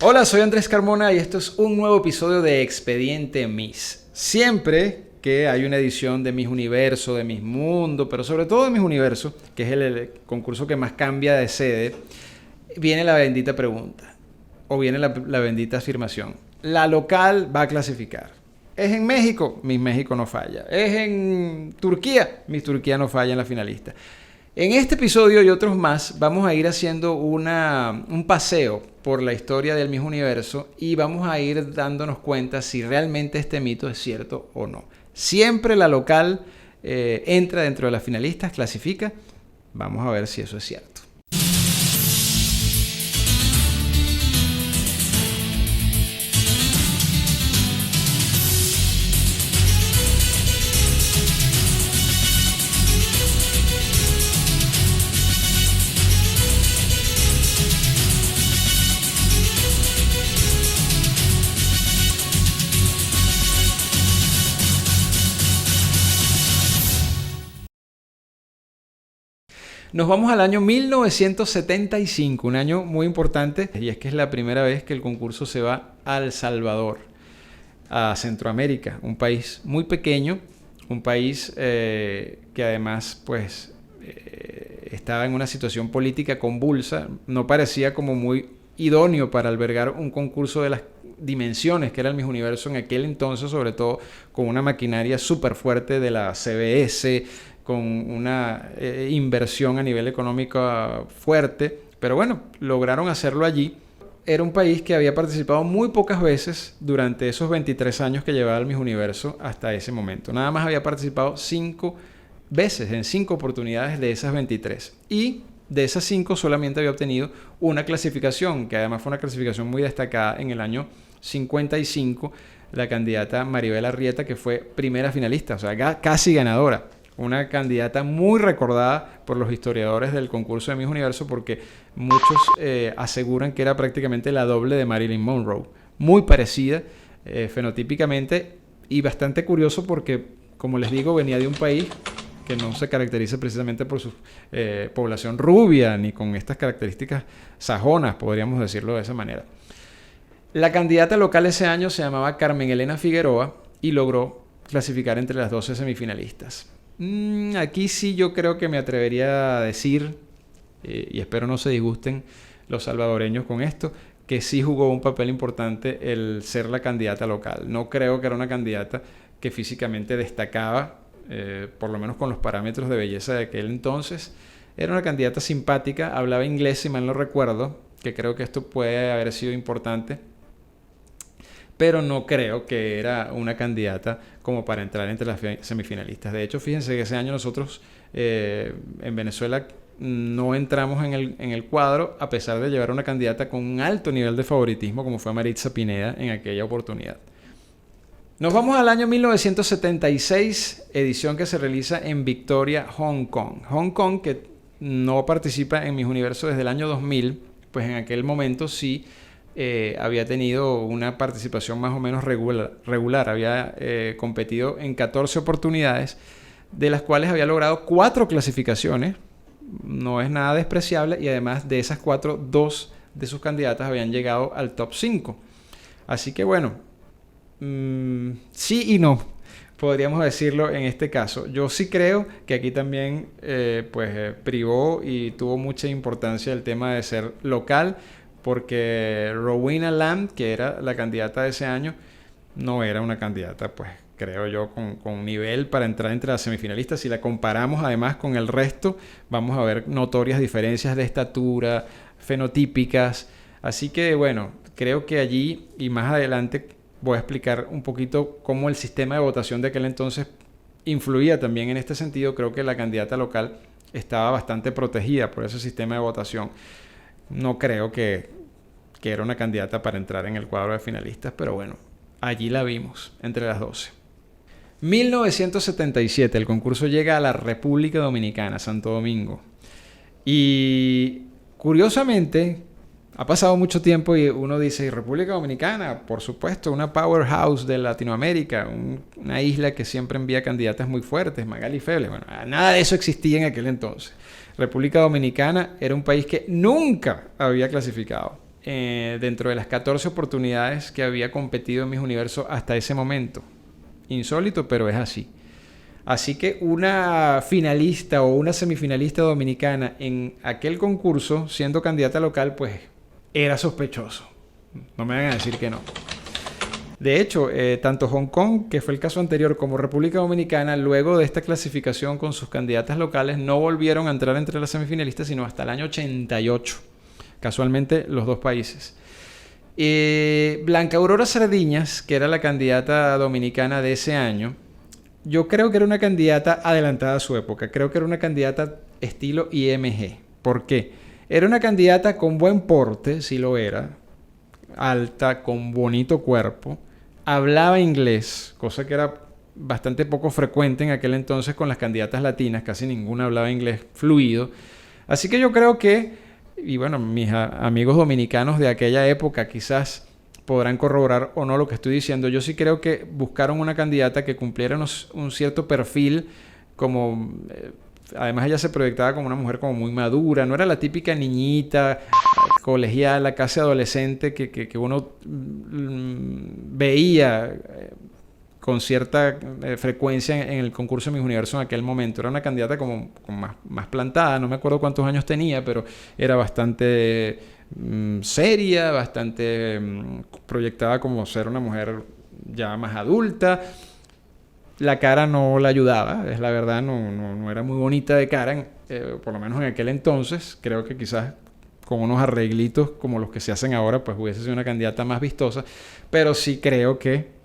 Hola, soy Andrés Carmona y esto es un nuevo episodio de Expediente Miss. Siempre que hay una edición de Miss Universo, de Miss Mundo, pero sobre todo de Miss Universo, que es el concurso que más cambia de sede, viene la bendita pregunta, o viene la bendita afirmación. La local va a clasificar. ¿Es en México? Miss México no falla. ¿Es en Turquía? Miss Turquía no falla en la finalista. En este episodio y otros más vamos a ir haciendo un paseo por la historia del Miss Universo y vamos a ir dándonos cuenta si realmente este mito es cierto o no. Siempre la local entra dentro de las finalistas, clasifica. Vamos a ver si eso es cierto. Nos vamos al año 1975, un año muy importante, y es que es la primera vez que el concurso se va a El Salvador, a Centroamérica, un país muy pequeño, un país que además pues estaba en una situación política convulsa, no parecía como muy idóneo para albergar un concurso de las dimensiones que era el Miss Universo en aquel entonces, sobre todo con una maquinaria súper fuerte de la CBS, con una inversión a nivel económico fuerte, pero bueno, lograron hacerlo allí. Era un país que había participado muy pocas veces durante esos 23 años que llevaba el Miss Universo hasta ese momento. Nada más había participado 5 veces, en 5 oportunidades de esas 23. Y de esas 5 solamente había obtenido una clasificación, que además fue una clasificación muy destacada en el año 55, la candidata Maribel Arrieta, que fue primera finalista, o sea, casi ganadora. Una candidata muy recordada por los historiadores del concurso de Miss Universo porque muchos aseguran que era prácticamente la doble de Marilyn Monroe. Muy parecida fenotípicamente y bastante curioso porque, como les digo, venía de un país que no se caracteriza precisamente por su población rubia ni con estas características sajonas, podríamos decirlo de esa manera. La candidata local ese año se llamaba Carmen Elena Figueroa y logró clasificar entre las 12 semifinalistas. Aquí sí yo creo que me atrevería a decir, y espero no se disgusten los salvadoreños con esto, que sí jugó un papel importante el ser la candidata local. No creo que era una candidata que físicamente destacaba, por lo menos con los parámetros de belleza de aquel entonces. Era una candidata simpática, hablaba inglés si mal no recuerdo, que creo que esto puede haber sido importante. Pero no creo que era una candidata como para entrar entre las semifinalistas. De hecho, fíjense que ese año nosotros en Venezuela no entramos en el cuadro a pesar de llevar una candidata con un alto nivel de favoritismo como fue Maritza Pineda en aquella oportunidad. Nos vamos al año 1976, edición que se realiza en Victoria, Hong Kong. Hong Kong, que no participa en Miss Universo desde el año 2000, pues en aquel momento sí había tenido una participación más o menos regular. Había competido en 14 oportunidades, de las cuales había logrado 4 clasificaciones. No es nada despreciable y además de esas 4, 2 de sus candidatas habían llegado al top 5. Así que bueno, sí y no, podríamos decirlo en este caso. Yo sí creo que aquí también privó y tuvo mucha importancia el tema de ser local, porque Rowena Lamb, que era la candidata de ese año, no era una candidata, pues creo yo, con nivel para entrar entre las semifinalistas. Si la comparamos además con el resto, vamos a ver notorias diferencias de estatura, fenotípicas. Así que bueno, creo que allí y más adelante voy a explicar un poquito cómo el sistema de votación de aquel entonces influía también en este sentido. Creo que la candidata local estaba bastante protegida por ese sistema de votación. No creo que era una candidata para entrar en el cuadro de finalistas, pero bueno, allí la vimos, entre las 12. 1977, el concurso llega a la República Dominicana, Santo Domingo. Y curiosamente, ha pasado mucho tiempo y uno dice, República Dominicana, por supuesto, una powerhouse de Latinoamérica, una isla que siempre envía candidatas muy fuertes, Magali Febles. Bueno, nada de eso existía en aquel entonces. República Dominicana era un país que nunca había clasificado dentro de las 14 oportunidades que había competido en Miss Universo hasta ese momento. Insólito, pero es así. Así que una finalista o una semifinalista dominicana en aquel concurso, siendo candidata local, pues era sospechoso. No me van a decir que no. De hecho, tanto Hong Kong, que fue el caso anterior, como República Dominicana, luego de esta clasificación con sus candidatas locales, no volvieron a entrar entre las semifinalistas, sino hasta el año 88. Casualmente, los dos países. Blanca Aurora Sardiñas, que era la candidata dominicana de ese año, yo creo que era una candidata adelantada a su época. Creo que era una candidata estilo IMG. ¿Por qué? Era una candidata con buen porte, si lo era, alta, con bonito cuerpo, hablaba inglés, cosa que era bastante poco frecuente en aquel entonces con las candidatas latinas, casi ninguna hablaba inglés fluido. Así que yo creo que, y bueno, mis amigos dominicanos de aquella época quizás podrán corroborar o no lo que estoy diciendo, yo sí creo que buscaron una candidata que cumpliera un cierto perfil, como además ella se proyectaba como una mujer como muy madura, no era la típica niñita colegiala, casi adolescente que uno veía con cierta frecuencia en el concurso de Miss Universo en aquel momento. Era una candidata como más plantada, no me acuerdo cuántos años tenía, pero era bastante seria, bastante proyectada como ser una mujer ya más adulta. La cara no la ayudaba, es la verdad, no era muy bonita de cara, por lo menos en aquel entonces. Creo que quizás con unos arreglitos como los que se hacen ahora, pues hubiese sido una candidata más vistosa, pero sí creo que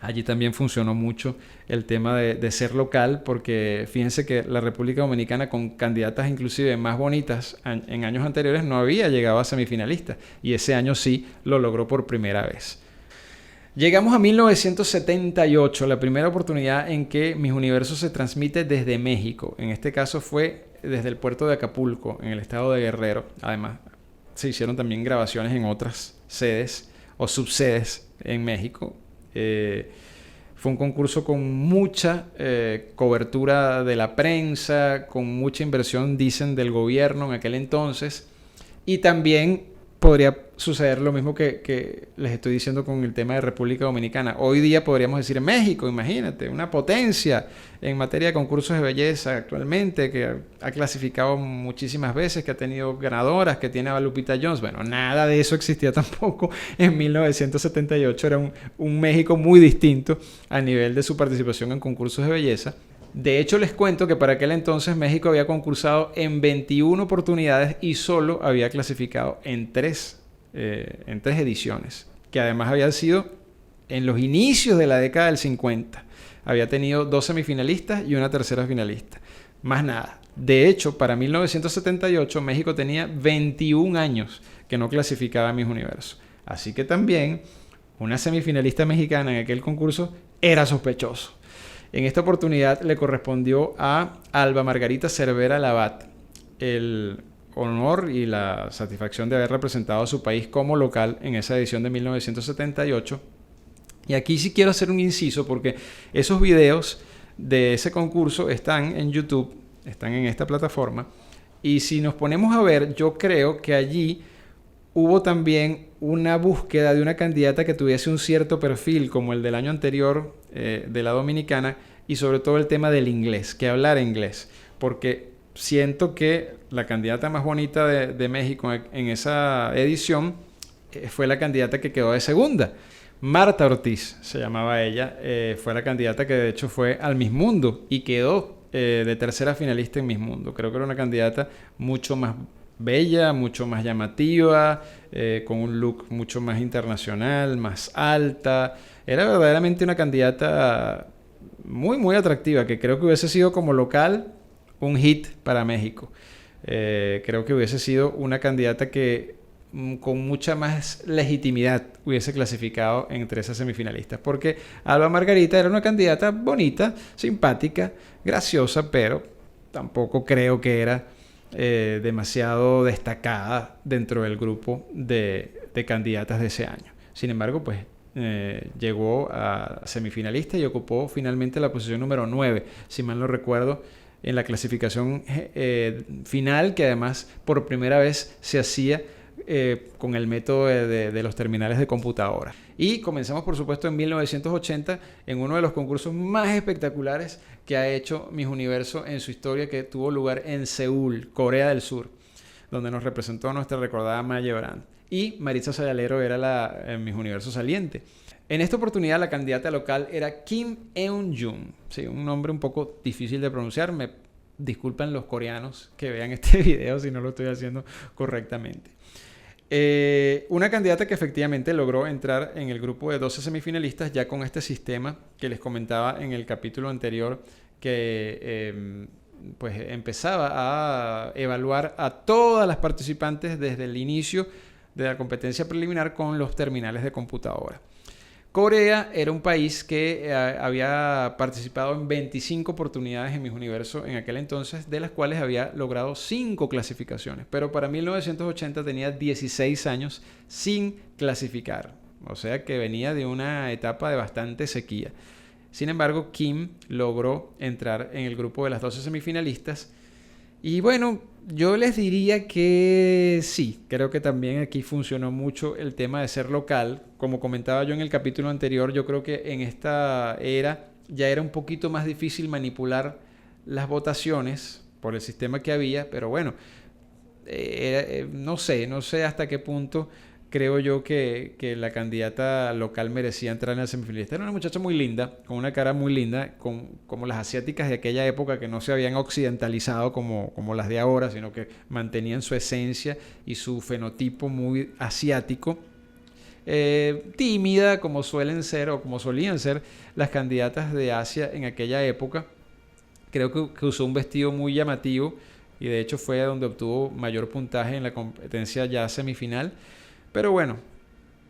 allí también funcionó mucho el tema de ser local, porque fíjense que la República Dominicana, con candidatas inclusive más bonitas en años anteriores, no había llegado a semifinalistas, y ese año sí lo logró por primera vez. Llegamos a 1978, la primera oportunidad en que Miss Universo se transmite desde México. En este caso fue desde el puerto de Acapulco, en el estado de Guerrero. Además, se hicieron también grabaciones en otras sedes o subsedes en México. Fue un concurso con mucha cobertura de la prensa, con mucha inversión, dicen, del gobierno en aquel entonces. Y también podría suceder lo mismo que les estoy diciendo con el tema de República Dominicana. Hoy día podríamos decir México, imagínate, una potencia en materia de concursos de belleza actualmente, que ha clasificado muchísimas veces, que ha tenido ganadoras, que tiene a Lupita Jones. Bueno, nada de eso existía tampoco en 1978. Era un México muy distinto a nivel de su participación en concursos de belleza. De hecho, les cuento que para aquel entonces México había concursado en 21 oportunidades y solo había clasificado en 3 ediciones, que además habían sido en los inicios de la década del 50. Había tenido 2 semifinalistas y una tercera finalista. Más nada. De hecho, para 1978 México tenía 21 años que no clasificaba a Miss Universo. Así que también una semifinalista mexicana en aquel concurso era sospechoso. En esta oportunidad le correspondió a Alba Margarita Cervera Labat el honor y la satisfacción de haber representado a su país como local en esa edición de 1978. Y aquí sí quiero hacer un inciso, porque esos videos de ese concurso están en YouTube, están en esta plataforma, y si nos ponemos a ver, yo creo que allí hubo también una búsqueda de una candidata que tuviese un cierto perfil, como el del año anterior de la dominicana, y sobre todo el tema del inglés, que hablara inglés, porque siento que la candidata más bonita de México en esa edición fue la candidata que quedó de segunda. Marta Ortiz se llamaba ella, fue la candidata que de hecho fue al Miss Mundo y quedó de tercera finalista en Miss Mundo. Creo que era una candidata mucho más bella, mucho más llamativa, con un look mucho más internacional, más alta. Era verdaderamente una candidata muy atractiva, que creo que hubiese sido como local un hit para México. Creo que hubiese sido una candidata que con mucha más legitimidad hubiese clasificado entre esas semifinalistas, porque Alba Margarita era una candidata bonita, simpática, graciosa, pero tampoco creo que era demasiado destacada dentro del grupo de candidatas de ese año. Sin embargo, pues llegó a semifinalista y ocupó finalmente la posición número 9, si mal no recuerdo, en la clasificación final, que además por primera vez se hacía con el método de los terminales de computadora. Y comenzamos, por supuesto, en 1980 en uno de los concursos más espectaculares que ha hecho Miss Universo en su historia, que tuvo lugar en Seúl, Corea del Sur, donde nos representó nuestra recordada Maya Brand. Y Maritza Sayalero era la Miss Universo saliente. En esta oportunidad la candidata local era Kim Eun-jung. Sí, un nombre un poco difícil de pronunciar. Me disculpan los coreanos que vean este video si no lo estoy haciendo correctamente. Una candidata que efectivamente logró entrar en el grupo de 12 semifinalistas ya con este sistema que les comentaba en el capítulo anterior, que pues empezaba a evaluar a todas las participantes desde el inicio de la competencia preliminar con los terminales de computadora. Corea era un país que había participado en 25 oportunidades en Miss Universo en aquel entonces, de las cuales había logrado 5 clasificaciones, pero para 1980 tenía 16 años sin clasificar, o sea que venía de una etapa de bastante sequía. Sin embargo, Kim logró entrar en el grupo de las 12 semifinalistas y bueno, yo les diría que sí, creo que también aquí funcionó mucho el tema de ser local. Como comentaba yo en el capítulo anterior, yo creo que en esta era ya era un poquito más difícil manipular las votaciones por el sistema que había, pero bueno, no sé hasta qué punto creo yo que la candidata local merecía entrar en el semifinalista. Era una muchacha muy linda, con una cara muy linda, como las asiáticas de aquella época, que no se habían occidentalizado como las de ahora, sino que mantenían su esencia y su fenotipo muy asiático. Tímida, como suelen ser o como solían ser las candidatas de Asia en aquella época. Creo que usó un vestido muy llamativo y de hecho fue donde obtuvo mayor puntaje en la competencia ya semifinal. Pero bueno,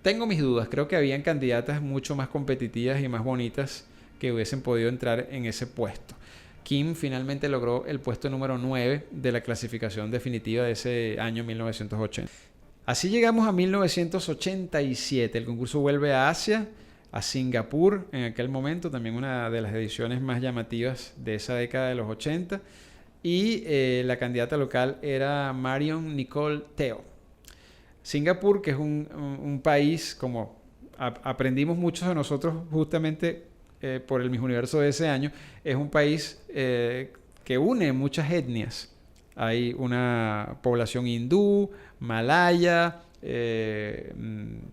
tengo mis dudas. Creo que habían candidatas mucho más competitivas y más bonitas que hubiesen podido entrar en ese puesto. Kim finalmente logró el puesto número 9 de la clasificación definitiva de ese año 1980. Así llegamos a 1987. El concurso vuelve a Asia, a Singapur en aquel momento, también una de las ediciones más llamativas de esa década de los 80. Y la candidata local era Marion Nicole Teo. Singapur, que es un país, como aprendimos muchos de nosotros justamente por el Miss Universo de ese año, es un país que une muchas etnias. Hay una población hindú, malaya,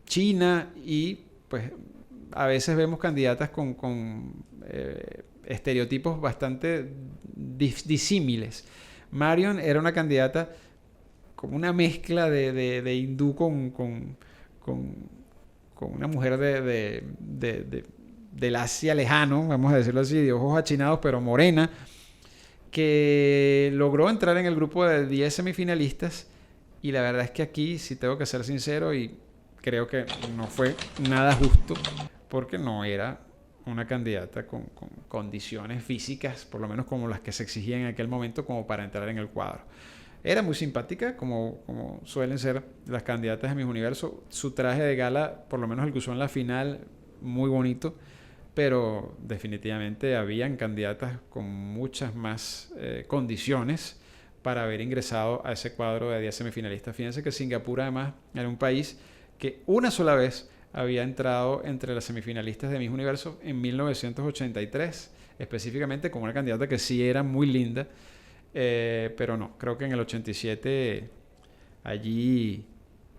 china y pues a veces vemos candidatas con estereotipos bastante disímiles. Marion era una candidata como una mezcla de hindú con una mujer del Asia lejano, vamos a decirlo así, de ojos achinados, pero morena, que logró entrar en el grupo de 10 semifinalistas. Y la verdad es que aquí sí tengo que ser sincero y creo que no fue nada justo, porque no era una candidata con condiciones físicas, por lo menos como las que se exigían en aquel momento, como para entrar en el cuadro. Era muy simpática, como suelen ser las candidatas de Miss Universo. Su traje de gala, por lo menos el que usó en la final, muy bonito. Pero definitivamente habían candidatas con muchas más condiciones para haber ingresado a ese cuadro de 10 semifinalistas. Fíjense que Singapur además era un país que una sola vez había entrado entre las semifinalistas de Miss Universo en 1983, específicamente con una candidata que sí era muy linda. Pero no, creo que en el 87 allí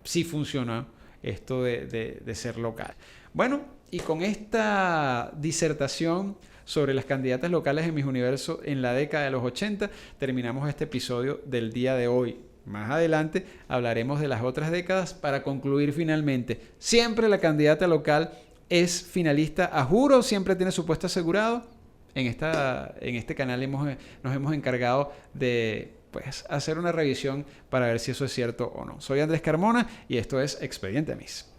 sí funcionó esto de ser local. Bueno, y con esta disertación sobre las candidatas locales en Miss Universo en la década de los 80, terminamos este episodio del día de hoy. Más adelante hablaremos de las otras décadas para concluir finalmente. Siempre la candidata local es finalista a juro, siempre tiene su puesto asegurado. En este canal nos hemos encargado de hacer una revisión para ver si eso es cierto o no. Soy Andrés Carmona y esto es Expediente Miss.